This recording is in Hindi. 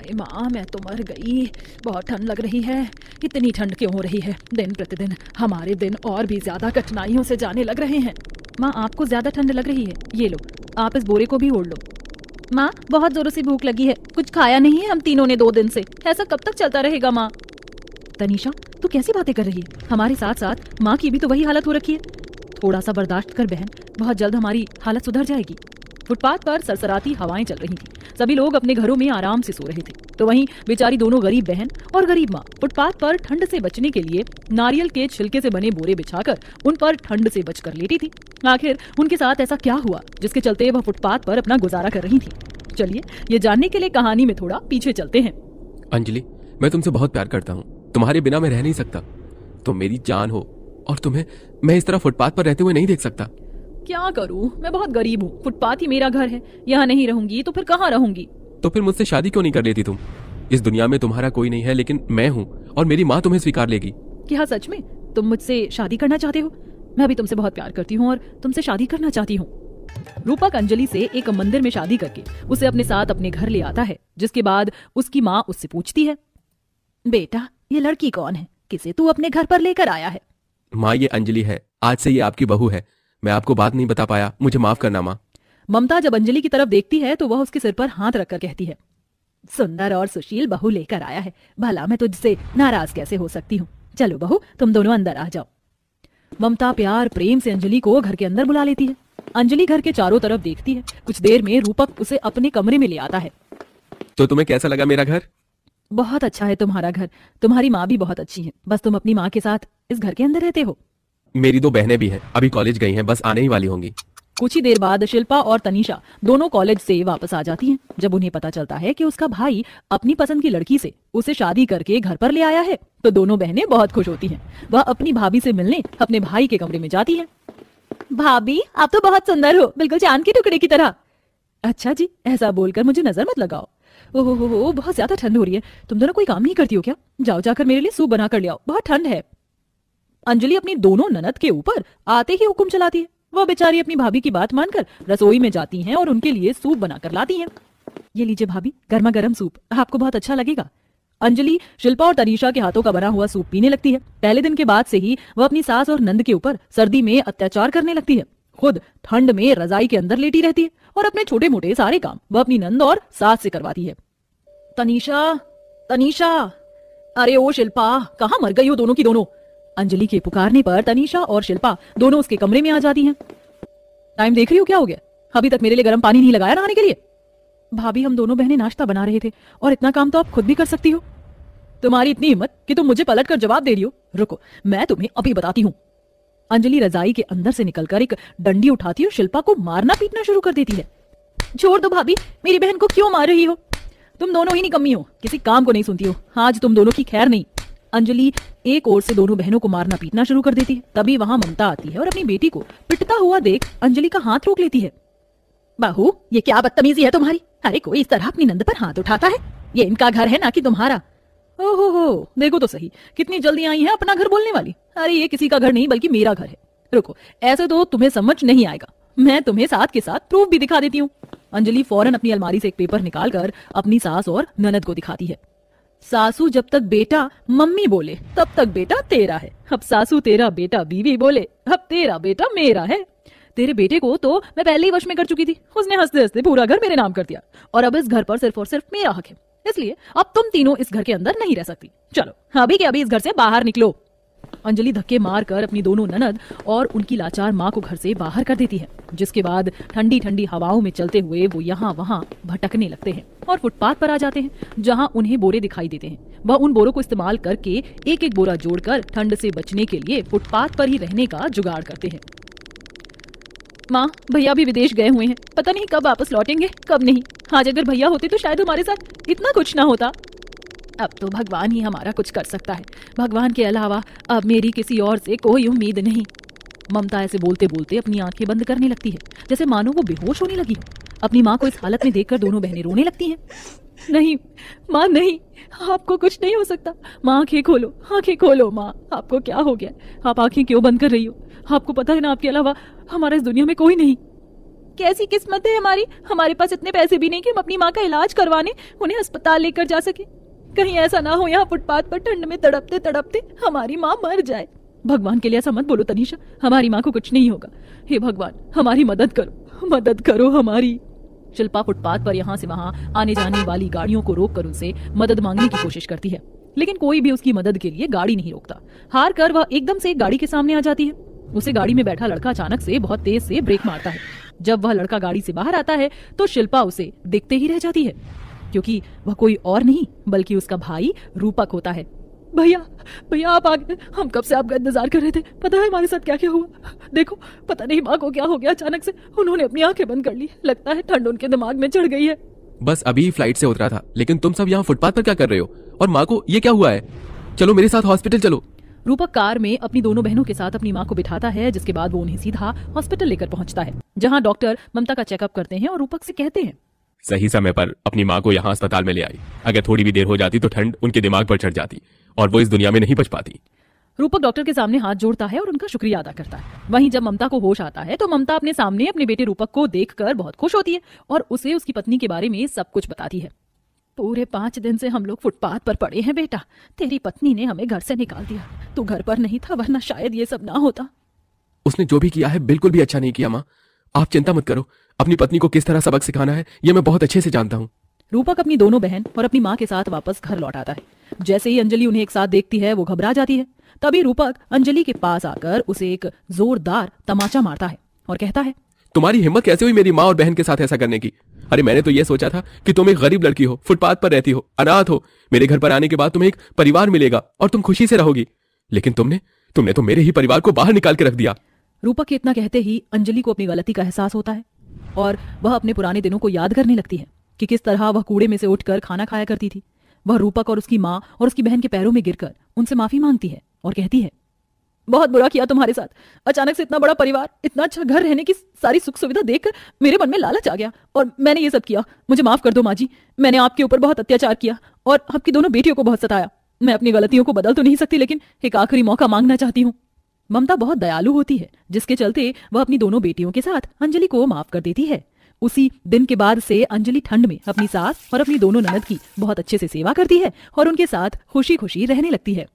हाय माँ, मैं तो मर गई। बहुत ठंड लग रही है। इतनी ठंड क्यों हो रही है? दिन प्रतिदिन हमारे दिन और भी ज्यादा कठिनाइयों से जाने लग रहे हैं। माँ, आपको ज्यादा ठंड लग रही है? ये लो, आप इस बोरे को भी ओढ़ लो। माँ, बहुत जोरों से भूख लगी है, कुछ खाया नहीं है हम तीनों ने 2 दिन से। ऐसा कब तक चलता रहेगा माँ? तनीषा, तू कैसी बातें कर रही है? हमारे साथ साथ माँ की भी तो वही हालत हो रखी है। थोड़ा सा बर्दाश्त कर बहन, बहुत जल्द हमारी हालत सुधर जाएगी। फुटपाथ पर सरसराती हवाएं चल रही थी। सभी लोग अपने घरों में आराम से सो रहे थे, तो वहीं बेचारी दोनों गरीब बहन और गरीब माँ फुटपाथ पर ठंड से बचने के लिए नारियल के छिलके से बने बोरे बिछाकर उन पर ठंड से बचकर लेटी थी। आखिर उनके साथ ऐसा क्या हुआ जिसके चलते वह फुटपाथ पर अपना गुजारा कर रही थी? चलिए ये जानने के लिए कहानी में थोड़ा पीछे चलते हैं। अंजलि, मैं तुमसे बहुत प्यार करता हूँ। तुम्हारे बिना मैं रह नहीं सकता। तुम मेरी जान हो और तुम्हें मैं इस तरह फुटपाथ पर रहते हुए नहीं देख सकता। क्या करूं, मैं बहुत गरीब हूँ। फुटपाथ ही मेरा घर है। यहाँ नहीं रहूंगी तो फिर कहाँ रहूंगी? तो फिर मुझसे शादी क्यों नहीं कर लेती तुम? इस दुनिया में तुम्हारा कोई नहीं है, लेकिन मैं हूँ और मेरी माँ तुम्हें स्वीकार लेगी। क्या सच में तुम मुझसे शादी करना चाहते हो? मैं भी तुमसे बहुत प्यार करती हूँ और तुमसे शादी करना चाहती हूँ। रूपक अंजलि से एक मंदिर में शादी करके उसे अपने साथ अपने घर ले आता है, जिसके बाद उसकी माँ उससे पूछती है, बेटा ये लड़की कौन है, किसे तू अपने घर पर लेकर आया है? माँ, ये अंजलि है। आज से ये आपकी बहू है। मैं आपको बात नहीं बता पाया, मुझे माफ करना माँ। ममता जब अंजलि की तरफ देखती है तो वह उसके सिर पर हाथ रखकर कहती है, सुंदर और सुशील बहू लेकर आया है, भला मैं तुझसे नाराज कैसे हो सकती हूँ। चलो बहू, तुम दोनों अंदर आ जाओ। ममता प्यार प्रेम से अंजलि को घर के अंदर बुला लेती है। अंजलि घर के चारों तरफ देखती है। कुछ देर में रूपक उसे अपने कमरे में ले आता है। तो तुम्हें कैसा लगा मेरा घर? बहुत अच्छा है तुम्हारा घर। तुम्हारी माँ भी बहुत अच्छी है, बस तुम अपनी माँ के साथ इस घर के अंदर रहते हो। मेरी 2 बहनें भी हैं, अभी कॉलेज गई हैं, बस आने ही वाली होंगी। कुछ ही देर बाद शिल्पा और तनीषा दोनों कॉलेज से वापस आ जाती हैं। जब उन्हें पता चलता है कि उसका भाई अपनी पसंद की लड़की से उसे शादी करके घर पर ले आया है, तो दोनों बहनें बहुत खुश होती हैं। वह अपनी भाभी से मिलने अपने भाई के कमरे में जाती हैं। भाभी, आप तो बहुत सुंदर हो, बिल्कुल चांद के टुकड़े की तरह। अच्छा जी, ऐसा बोलकर मुझे नजर मत लगाओ। ओहो हो, बहुत ज्यादा ठंड हो रही है। तुम दोनों कोई काम नहीं करती हो क्या? जाओ जाकर मेरे लिए सूप बना कर ले आओ, बहुत ठंड है। अंजलि अपनी दोनों ननद के ऊपर आते ही हुक्म चलाती है। वह बेचारी अपनी भाभी की बात मानकर रसोई में जाती हैं और उनके लिए सूप बनाकर लाती हैं। ये लीजिए भाभी, गर्मा गर्म सूप, आपको बहुत अच्छा लगेगा। अंजलि शिल्पा और तनीषा के हाथों का बना हुआ सूप पीने लगती है। पहले दिन के बाद से ही वह अपनी सास और नंद के ऊपर सर्दी में अत्याचार करने लगती है। खुद ठंड में रजाई के अंदर लेटी रहती है और अपने छोटे मोटे सारे काम वह अपनी नंद और सास से करवाती है। तनीषा, तनीषा, अरे ओ शिल्पा, कहाँ मर गई हो दोनों की दोनों? अंजलि के पुकारने पर तनीषा और शिल्पा दोनों उसके कमरे में आ जाती हैं। टाइम देख रही हो क्या हो गया? अभी तक मेरे लिए गर्म पानी नहीं लगाया नहाने के लिए? भाभी, हम दोनों बहनें नाश्ता बना रहे थे और इतना काम तो आप खुद भी कर सकती हो। तुम्हारी इतनी हिम्मत कि तुम मुझे पलट कर जवाब दे रही हो? रुको, मैं तुम्हें अभी बताती हूँ। अंजलि रजाई के अंदर से निकलकर एक डंडी उठाती और शिल्पा को मारना पीटना शुरू कर देती है। छोड़ दो भाभी, मेरी बहन को क्यों मार रही हो? तुम दोनों ही निकम्मी हो, किसी काम को नहीं सुनती हो। आज तुम दोनों की खैर नहीं। अंजलि एक ओर से दोनों बहनों को मारना पीटना शुरू कर देती है। तभी वहां ममता आती है और अपनी बेटी को पिटता हुआ देख अंजलि का हाथ रोक लेती है। बहू, ये क्या बदतमीजी है तुम्हारी? अरे कोई इस तरह अपनी नंद पर हाथ उठाता है? ये इनका घर है ना कि तुम्हारा? ओहो हो, देखो तो सही, कितनी जल्दी आई है अपना घर बोलने वाली। अरे ये किसी का घर नहीं बल्कि मेरा घर है। रुको, ऐसे तो तुम्हें समझ नहीं आएगा, मैं तुम्हें साथ के साथ प्रूफ भी दिखा देती हूँ। अंजलि फौरन अपनी अलमारी से एक पेपर निकालकर अपनी सास और ननद को दिखाती है। सासू जब तक बेटा मम्मी बोले तब तक बेटा तेरा है। अब सासू तेरा बेटा बीवी बोले, अब तेरा बेटा मेरा है। तेरे बेटे को तो मैं पहले ही वश में कर चुकी थी। उसने हंसते हंसते पूरा घर मेरे नाम कर दिया और अब इस घर पर सिर्फ और सिर्फ मेरा हक है। इसलिए अब तुम तीनों इस घर के अंदर नहीं रह सकती। चलो अभी के अभी इस घर से बाहर निकलो। अंजलि धक्के मारकर अपनी दोनों ननद और उनकी लाचार माँ को घर से बाहर कर देती है, जिसके बाद ठंडी ठंडी हवाओं में चलते हुए वो यहाँ वहाँ भटकने लगते हैं और फुटपाथ पर आ जाते हैं, जहाँ उन्हें बोरे दिखाई देते हैं। वह उन बोरों को इस्तेमाल करके एक एक बोरा जोड़कर ठंड से बचने के लिए फुटपाथ पर ही रहने का जुगाड़ करते हैं। माँ, भैया भी विदेश गए हुए हैं, पता नहीं कब वापस लौटेंगे कब नहीं। आज अगर भैया होते तो शायद हमारे साथ इतना कुछ ना होता। अब तो भगवान ही हमारा कुछ कर सकता है। भगवान के अलावा अब मेरी किसी और से कोई उम्मीद नहीं। ममता ऐसे बोलते बोलते अपनी आंखें बंद करने लगती है, जैसे मानो वो बेहोश होने लगी हो। अपनी माँ को इस हालत में देखकर दोनों बहनें रोने लगती हैं। नहीं माँ, नहीं, आपको कुछ नहीं हो सकता। माँ आंखें खोलो, आंखें खोलो। माँ, आपको क्या हो गया? आप आंखें क्यों बंद कर रही हो? आपको पता है ना, आपके अलावा हमारा इस दुनिया में कोई नहीं। कैसी किस्मत है हमारी, हमारे पास इतने पैसे भी नहीं कि हम अपनी माँ का इलाज करवाने उन्हें अस्पताल लेकर जा सके। कहीं ऐसा ना हो यहाँ फुटपाथ पर ठंड में तड़पते तड़पते हमारी माँ मर जाए। भगवान के लिए ऐसा मत बोलो तनीषा, हमारी माँ को कुछ नहीं होगा। हे भगवान, हमारी मदद करो हमारी। शिल्पा फुटपाथ पर यहाँ से वहाँ आने जाने वाली गाड़ियों को रोक कर उनसे मदद मांगने की कोशिश करती है, लेकिन कोई भी उसकी मदद के लिए गाड़ी नहीं रोकता। हार कर वह एकदम से एक गाड़ी के सामने आ जाती है। उसे गाड़ी में बैठा लड़का अचानक से बहुत तेज से ब्रेक मारता है। जब वह लड़का गाड़ी से बाहर आता है तो शिल्पा उसे देखते ही रह जाती है, क्योंकि वह कोई और नहीं बल्कि उसका भाई रूपक होता है। भैया आप आ गए, हम कब से आपका इंतजार कर रहे थे। पता है हमारे साथ क्या क्या हुआ? देखो, पता नहीं माँ को क्या हो गया, अचानक से उन्होंने अपनी आंखें बंद कर ली। लगता है ठंड उनके दिमाग में चढ़ गई है। बस अभी फ्लाइट से उतरा था, लेकिन तुम सब यहाँ फुटपाथ पर क्या कर रहे हो? और माँ को ये क्या हुआ है? चलो मेरे साथ हॉस्पिटल चलो। रूपक कार में अपनी दोनों बहनों के साथ अपनी माँ को बिठाता है, जिसके बाद वो उन्हें सीधा हॉस्पिटल लेकर पहुंचता है, जहाँ डॉक्टर ममता का चेकअप करते हैं और रूपक से कहते हैं, सही समय पर अपनी माँ को यहाँ अस्पताल में ले आई। अगर थोड़ी भी देर हो जाती तो ठंड उनके दिमाग पर चढ़ जाती और वो इस दुनिया में नहीं बच पाती। रूपक डॉक्टर के सामने हाथ जोड़ता है और उनका शुक्रिया अदा करता है। वहीं जब ममता को होश आता है तो ममता अपने सामने अपने बेटे रूपक को देखकर बहुत खुश होती है और उसे उसकी पत्नी के बारे में सब कुछ बताती है। पूरे 5 दिन से हम लोग फुटपाथ पर पड़े हैं बेटा, तेरी पत्नी ने हमें घर से निकाल दिया। तू घर पर नहीं था, वरना शायद ये सब ना होता। उसने जो भी किया है बिल्कुल भी अच्छा नहीं किया माँ, आप चिंता मत करो। अपनी पत्नी को किस तरह सबक सिखाना है ये मैं बहुत अच्छे से जानता हूँ। रूपक अपनी दोनों बहन और अपनी माँ के साथ वापस घर लौट आता है। जैसे ही अंजलि उन्हें एक साथ देखती है वो घबरा जाती है। तभी रूपक अंजलि के पास आकर उसे एक जोरदार तमाचा मारता है और कहता है, तुम्हारी हिम्मत कैसे हुई मेरी माँ और बहन के साथ ऐसा करने की? अरे मैंने तो ये सोचा था कि तुम एक गरीब लड़की हो, फुटपाथ पर रहती हो, अनाथ हो। मेरे घर पर आने के बाद तुम्हें एक परिवार मिलेगा और तुम खुशी से रहोगी, लेकिन तुमने तो मेरे ही परिवार को बाहर निकाल के रख दिया। रूपक के इतना कहते ही अंजलि को अपनी गलती का एहसास होता है और वह अपने पुराने दिनों को याद करने लगती है कि किस तरह वह कूड़े में से उठकर खाना खाया करती थी। वह रूपक और उसकी माँ और उसकी बहन के पैरों में गिरकर उनसे माफी मांगती है और कहती है, बहुत बुरा किया तुम्हारे साथ। अचानक से इतना बड़ा परिवार, इतना अच्छा घर, रहने की सारी सुख सुविधा देखकर मेरे मन में लालच आ गया और मैंने ये सब किया। मुझे माफ कर दो माँ जी, मैंने आपके ऊपर बहुत अत्याचार किया और आपकी दोनों बेटियों को बहुत सताया। मैं अपनी गलतियों को बदल तो नहीं सकती, लेकिन एक आखिरी मौका मांगना चाहती हूँ। ममता बहुत दयालु होती है, जिसके चलते वह अपनी दोनों बेटियों के साथ अंजलि को माफ कर देती है। उसी दिन के बाद से अंजलि ठंड में अपनी सास और अपनी दोनों ननद की बहुत अच्छे से सेवा करती है और उनके साथ खुशी खुशी रहने लगती है।